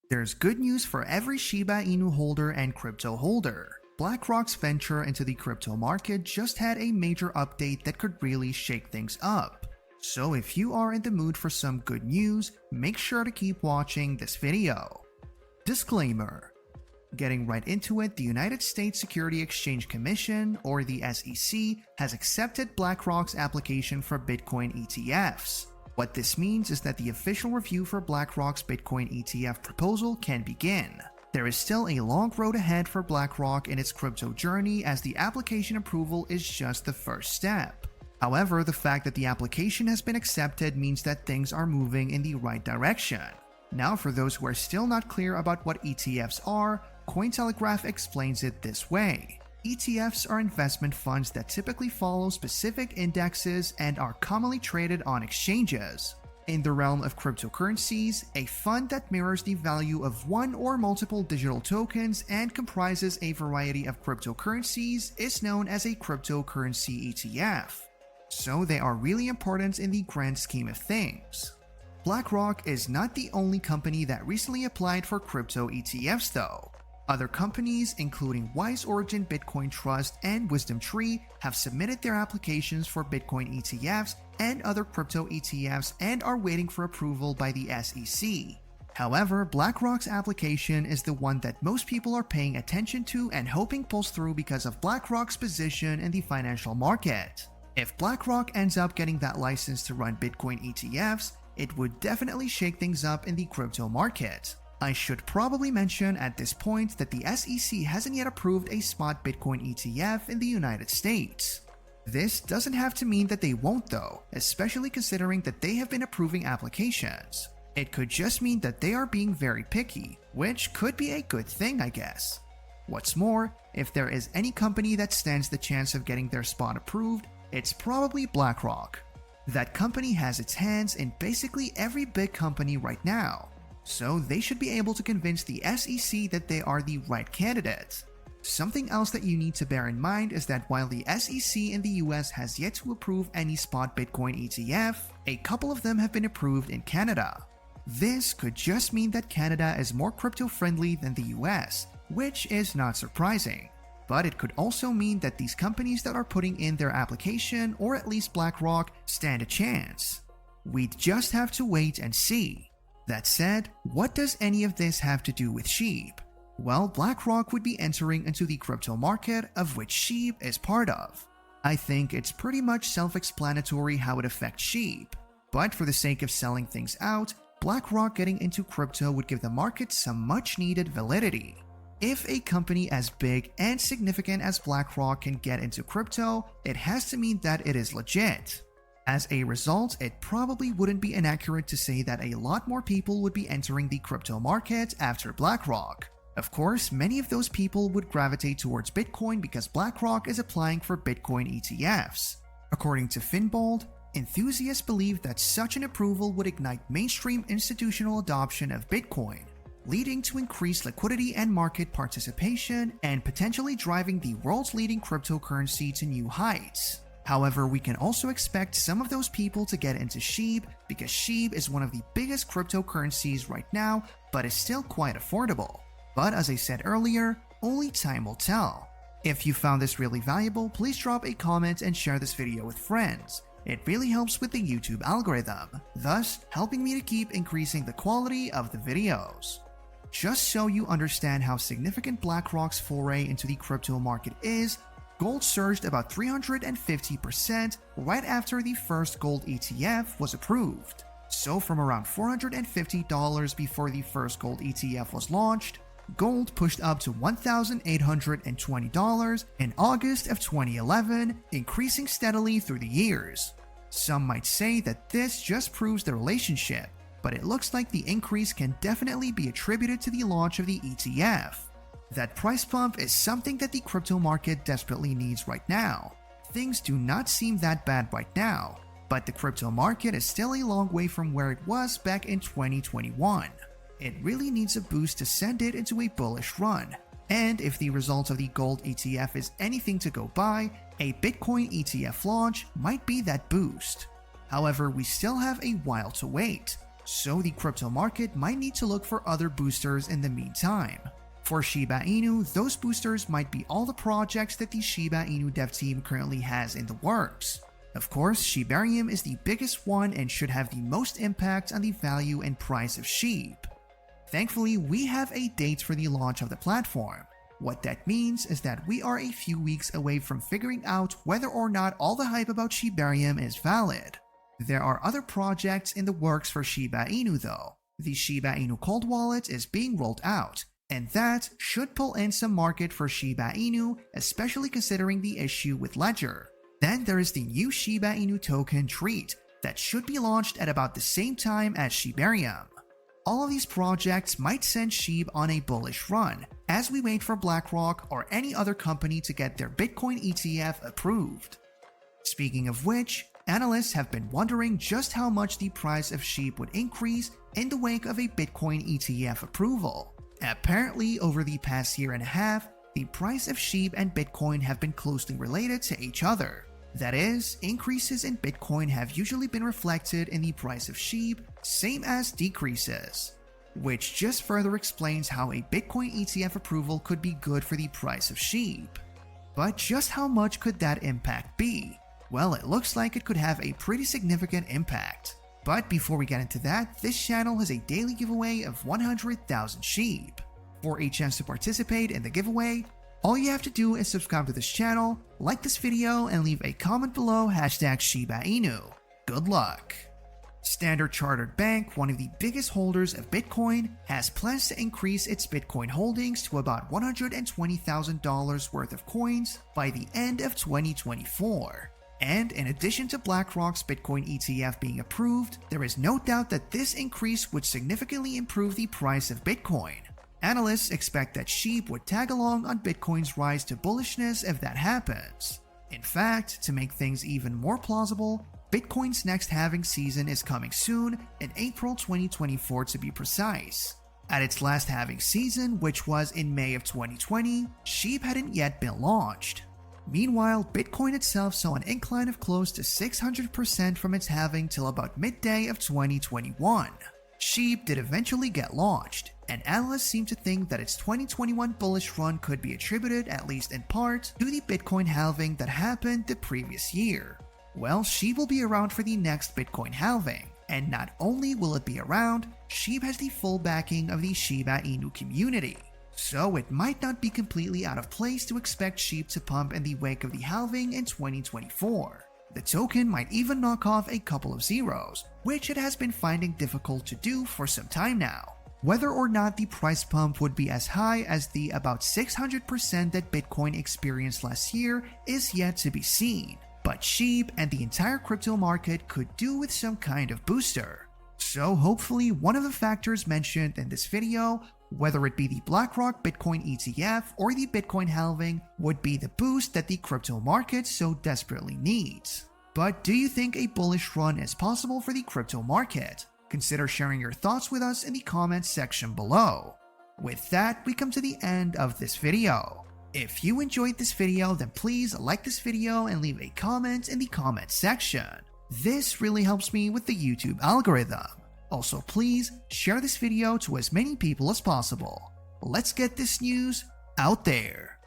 There's good news for every Shiba Inu holder and crypto holder. BlackRock's venture into the crypto market just had a major update that could really shake things up. So if you are in the mood for some good news, make sure to keep watching this video. Disclaimer. Getting right into it, the United States Securities Exchange Commission, or the SEC, has accepted BlackRock's application for Bitcoin ETFs. What this means is that the official review for BlackRock's Bitcoin ETF proposal can begin. There is still a long road ahead for BlackRock in its crypto journey, as the application approval is just the first step. However, the fact that the application has been accepted means that things are moving in the right direction. Now, for those who are still not clear about what ETFs are, Cointelegraph explains it this way. ETFs are investment funds that typically follow specific indexes and are commonly traded on exchanges. In the realm of cryptocurrencies, a fund that mirrors the value of one or multiple digital tokens and comprises a variety of cryptocurrencies is known as a cryptocurrency ETF. So they are really important in the grand scheme of things. BlackRock is not the only company that recently applied for crypto ETFs though. Other companies, including Wise Origin Bitcoin Trust and WisdomTree, have submitted their applications for Bitcoin ETFs and other crypto ETFs and are waiting for approval by the SEC. However, BlackRock's application is the one that most people are paying attention to and hoping pulls through because of BlackRock's position in the financial market. If BlackRock ends up getting that license to run Bitcoin ETFs, it would definitely shake things up in the crypto market. I should probably mention at this point that the SEC hasn't yet approved a spot Bitcoin ETF in the United States. This doesn't have to mean that they won't though, especially considering that they have been approving applications. It could just mean that they are being very picky, which could be a good thing, I guess. What's more, if there is any company that stands the chance of getting their spot approved, it's probably BlackRock. That company has its hands in basically every big company right now, so they should be able to convince the SEC that they are the right candidate. Something else that you need to bear in mind is that while the SEC in the US has yet to approve any spot Bitcoin ETF, a couple of them have been approved in Canada. This could just mean that Canada is more crypto-friendly than the US, which is not surprising. But it could also mean that these companies that are putting in their application, or at least BlackRock, stand a chance. We'd just have to wait and see. That said, what does any of this have to do with SHIB? Well, BlackRock would be entering into the crypto market, of which SHIB is part of. I think it's pretty much self-explanatory how it affects SHIB, but for the sake of selling things out, BlackRock getting into crypto would give the market some much-needed validity. If a company as big and significant as BlackRock can get into crypto, it has to mean that it is legit. As a result, it probably wouldn't be inaccurate to say that a lot more people would be entering the crypto market after BlackRock. Of course, many of those people would gravitate towards Bitcoin because BlackRock is applying for Bitcoin ETFs. According to Finbold, enthusiasts believe that such an approval would ignite mainstream institutional adoption of Bitcoin, leading to increased liquidity and market participation and potentially driving the world's leading cryptocurrency to new heights. However, we can also expect some of those people to get into SHIB because SHIB is one of the biggest cryptocurrencies right now, but is still quite affordable. But as I said earlier, only time will tell. If you found this really valuable, please drop a comment and share this video with friends. It really helps with the YouTube algorithm, thus helping me to keep increasing the quality of the videos. Just so you understand how significant BlackRock's foray into the crypto market is, gold surged about 350% right after the first gold ETF was approved. So from around $450 before the first gold ETF was launched, gold pushed up to $1,820 in August of 2011, increasing steadily through the years. Some might say that this just proves the relationship, but it looks like the increase can definitely be attributed to the launch of the ETF. That price pump is something that the crypto market desperately needs right now. Things do not seem that bad right now, but the crypto market is still a long way from where it was back in 2021. It really needs a boost to send it into a bullish run, and if the result of the gold ETF is anything to go by, a Bitcoin ETF launch might be that boost. However, we still have a while to wait. so the crypto market might need to look for other boosters in the meantime. For Shiba Inu, those boosters might be all the projects that the Shiba Inu dev team currently has in the works. Of course, Shibarium is the biggest one and should have the most impact on the value and price of SHIB. Thankfully, we have a date for the launch of the platform. What that means is that we are a few weeks away from figuring out whether or not all the hype about Shibarium is valid. There are other projects in the works for Shiba Inu though. The Shiba Inu cold wallet is being rolled out, and that should pull in some market for Shiba Inu, especially considering the issue with Ledger. Then there is the new Shiba Inu token Treat that should be launched at about the same time as Shibarium. All of these projects might send SHIB on a bullish run as we wait for BlackRock or any other company to get their Bitcoin ETF approved. Speaking of which, analysts have been wondering just how much the price of SHIB would increase in the wake of a Bitcoin ETF approval. Apparently, over the past year and a half, the price of SHIB and Bitcoin have been closely related to each other. That is, increases in Bitcoin have usually been reflected in the price of SHIB, same as decreases. Which just further explains how a Bitcoin ETF approval could be good for the price of SHIB. But just how much could that impact be? Well, it looks like it could have a pretty significant impact. But before we get into that, this channel has a daily giveaway of 100,000 SHIB. For a chance to participate in the giveaway, all you have to do is subscribe to this channel, like this video, and leave a comment below #ShibaInu. Good luck! Standard Chartered Bank, one of the biggest holders of Bitcoin, has plans to increase its Bitcoin holdings to about $120,000 worth of coins by the end of 2024. And in addition to BlackRock's Bitcoin ETF being approved, there is no doubt that this increase would significantly improve the price of Bitcoin. Analysts expect that SHIB would tag along on Bitcoin's rise to bullishness if that happens. In fact, to make things even more plausible, Bitcoin's next halving season is coming soon, in April 2024 to be precise. At its last halving season, which was in May of 2020, SHIB hadn't yet been launched. Meanwhile, Bitcoin itself saw an incline of close to 600% from its halving till about midday of 2021. SHIB did eventually get launched, and analysts seem to think that its 2021 bullish run could be attributed, at least in part, to the Bitcoin halving that happened the previous year. Well, SHIB will be around for the next Bitcoin halving, and not only will it be around, SHIB has the full backing of the Shiba Inu community. So it might not be completely out of place to expect SHIB to pump in the wake of the halving in 2024. The token might even knock off a couple of zeros, which it has been finding difficult to do for some time now. Whether or not the price pump would be as high as the about 600% that Bitcoin experienced last year is yet to be seen, but SHIB and the entire crypto market could do with some kind of booster. So hopefully one of the factors mentioned in this video, whether it be the BlackRock Bitcoin ETF or the Bitcoin halving, would be the boost that the crypto market so desperately needs. But do you think a bullish run is possible for the crypto market? Consider sharing your thoughts with us in the comments section below. With that, we come to the end of this video. If you enjoyed this video, then please like this video and leave a comment in the comment section. This really helps me with the YouTube algorithm. Also, please share this video to as many people as possible. Let's get this news out there.